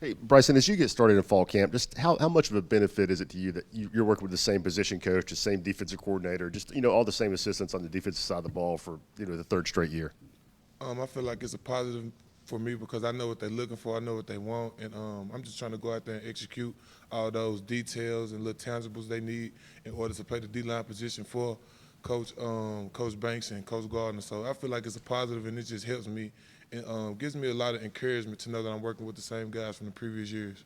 Hey, Bryson, as you get started in fall camp, just how much of a benefit is it to you that you're working with the same position coach, the same defensive coordinator, just all the same assistants on the defensive side of the ball for the third straight year? I feel like it's a positive for me because I know what they're looking for, I know what they want, and I'm just trying to go out there and execute all those details and little tangibles they need in order to play the D-line position for Coach Banks and Coach Gardner. So I feel like it's a positive, and it just helps me and gives me a lot of encouragement to know that I'm working with the same guys from the previous years.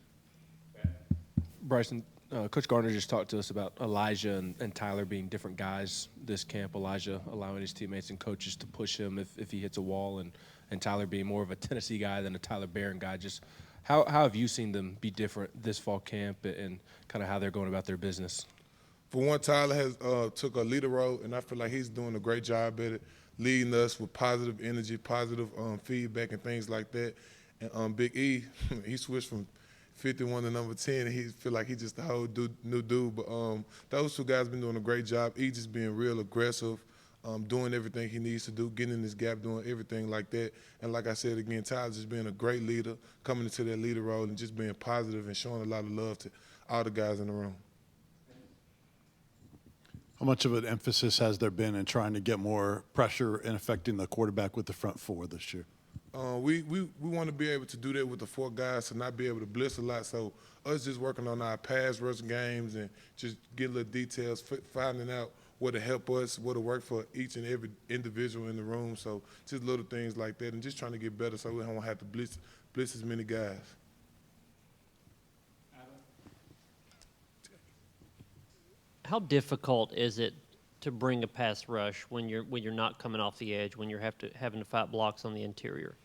Bryson, Coach Gardner just talked to us about Elijah and Tyler being different guys this camp. Elijah allowing his teammates and coaches to push him if he hits a wall, and Tyler being more of a Tennessee guy than a Tyler Barron guy. Just how have you seen them be different this fall camp and kind of how they're going about their business? For one, Tyler has took a leader role, and I feel like he's doing a great job at it, leading us with positive energy, positive feedback, and things like that. And Big E, he switched from 51 to number 10, and he feel like he's just a whole new dude. But those two guys been doing a great job. E just being real aggressive, doing everything he needs to do, getting in his gap, doing everything like that. And like I said again, Tyler just being a great leader, coming into that leader role and just being positive and showing a lot of love to all the guys in the room. How much of an emphasis has there been in trying to get more pressure and affecting the quarterback with the front four this year? We want to be able to do that with the four guys to not be able to blitz a lot. So us just working on our pass rush games and just get little details, finding out what to help us, what to work for each and every individual in the room. So just little things like that, and just trying to get better so we don't have to blitz as many guys. How difficult is it to bring a pass rush when you're not coming off the edge, when you're having to fight blocks on the interior?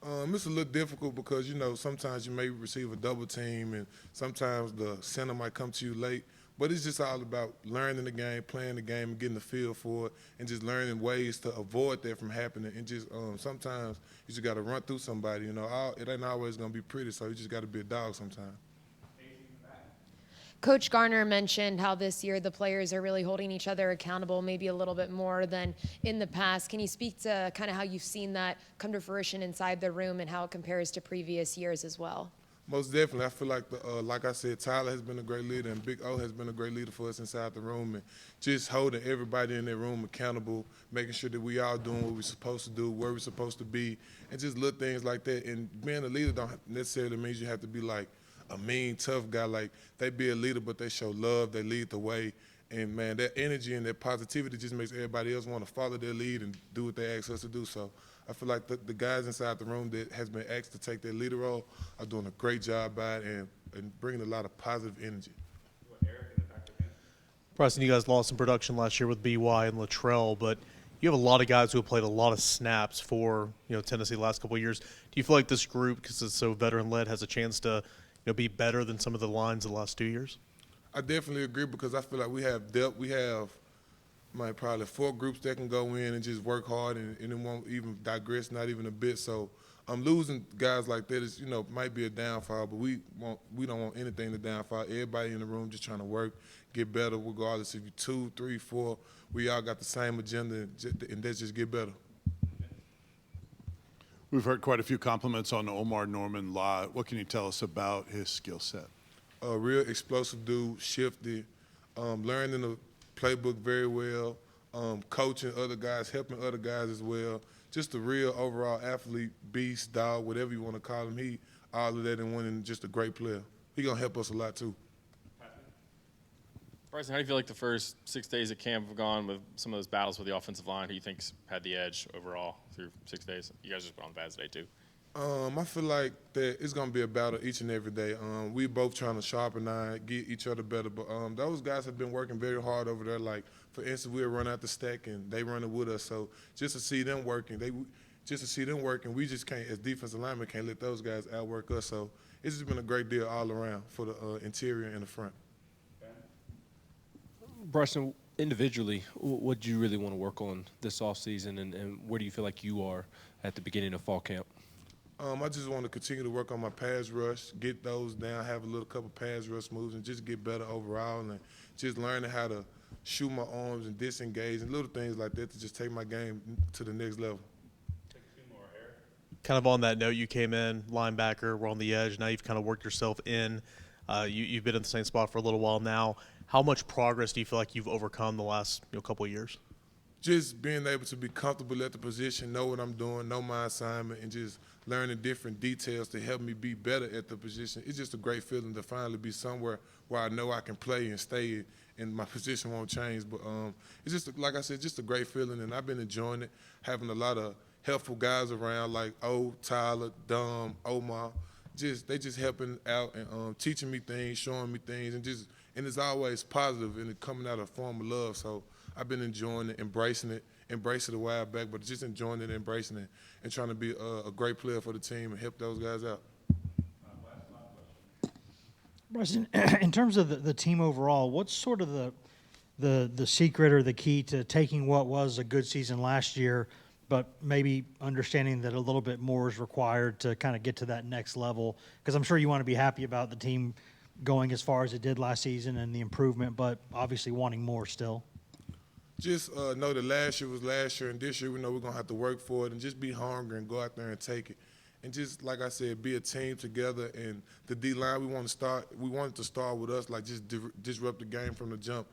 It's a little difficult because, sometimes you may receive a double team and sometimes the center might come to you late. But it's just all about learning the game, playing the game, and getting the feel for it, and just learning ways to avoid that from happening. And just sometimes you just got to run through somebody. It ain't always going to be pretty, so you just got to be a dog sometimes. Coach Garner mentioned how this year the players are really holding each other accountable, maybe a little bit more than in the past. Can you speak to kind of how you've seen that come to fruition inside the room and how it compares to previous years as well? Most definitely. I feel like, like I said, Tyler has been a great leader, and Big O has been a great leader for us inside the room, and just holding everybody in that room accountable, making sure that we all doing what we're supposed to do, where we're supposed to be, and just little things like that. And being a leader don't necessarily mean you have to be like a mean, tough guy. Like, they be a leader, but they show love, they lead the way. And, man, that energy and that positivity just makes everybody else want to follow their lead and do what they ask us to do. So I feel like the guys inside the room that has been asked to take that leader role are doing a great job by it and bringing a lot of positive energy. Bryson, you guys lost some production last year with BY and Latrell, but you have a lot of guys who have played a lot of snaps for Tennessee the last couple of years. Do you feel like this group, because it's so veteran-led, has a chance to be better than some of the lines the last 2 years? I definitely agree because I feel like we have depth. We have probably 4 groups that can go in and just work hard and it won't even digress, not even a bit. So losing guys like that is, might be a downfall, but we don't want anything to downfall. Everybody in the room just trying to work, get better, regardless if you're 2, 3, 4. We all got the same agenda, and that's just get better. We've heard quite a few compliments on Omar Norman live. What can you tell us about his skill set? A real explosive dude, shifty, learning the playbook very well, coaching other guys, helping other guys as well. Just a real overall athlete, beast, dog, whatever you want to call him. He all of that in one, and just a great player. He gonna help us a lot too. Bryson, how do you feel like the first 6 days of camp have gone with some of those battles with the offensive line? Who do you think's had the edge overall through 6 days? You guys just put on the bad today too. I feel like that it's gonna be a battle each and every day. We both trying to sharpen our, get each other better. But those guys have been working very hard over there. Like, for instance, we'll run out the stack and they running with us. So just to see them working, we just can't, as defensive linemen, can't let those guys outwork us. So it's just been a great deal all around for the interior and the front. Bryson, individually, what do you really want to work on this offseason, and where do you feel like you are at the beginning of fall camp? I just want to continue to work on my pass rush, get those down, have a little couple pass rush moves, and just get better overall, and just learning how to shoot my arms and disengage and little things like that to just take my game to the next level. Take a few more, Eric. Kind of on that note, you came in linebacker, we're on the edge. Now you've kind of worked yourself in. You've been in the same spot for a little while now. How much progress do you feel like you've overcome the last couple of years? Just being able to be comfortable at the position, know what I'm doing, know my assignment, and just learning different details to help me be better at the position. It's just a great feeling to finally be somewhere where I know I can play and stay, and my position won't change. But it's just, like I said, just a great feeling, and I've been enjoying it, having a lot of helpful guys around like Tyler, Dom, Omar. They just helping out and teaching me things, showing me things, and it's always positive and it coming out of a form of love. So I've been enjoying it, embracing it a while back, but just enjoying it, embracing it, and trying to be a great player for the team and help those guys out. Bryson, in terms of the team overall, what's sort of the secret or the key to taking what was a good season last year, but maybe understanding that a little bit more is required to kind of get to that next level? Because I'm sure you want to be happy about the team going as far as it did last season and the improvement, but obviously wanting more still. Just know that last year was last year, and this year we know we're going to have to work for it and just be hungry and go out there and take it. And just, like I said, be a team together. And the D-line, we wanted to start with us, like just disrupt the game from the jump.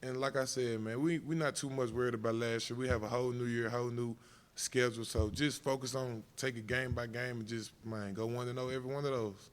And like I said, man, we're not too much worried about last year. We have a whole new year, whole new schedule. So just focus on take it game by game and just, man, go 1-0 every one of those.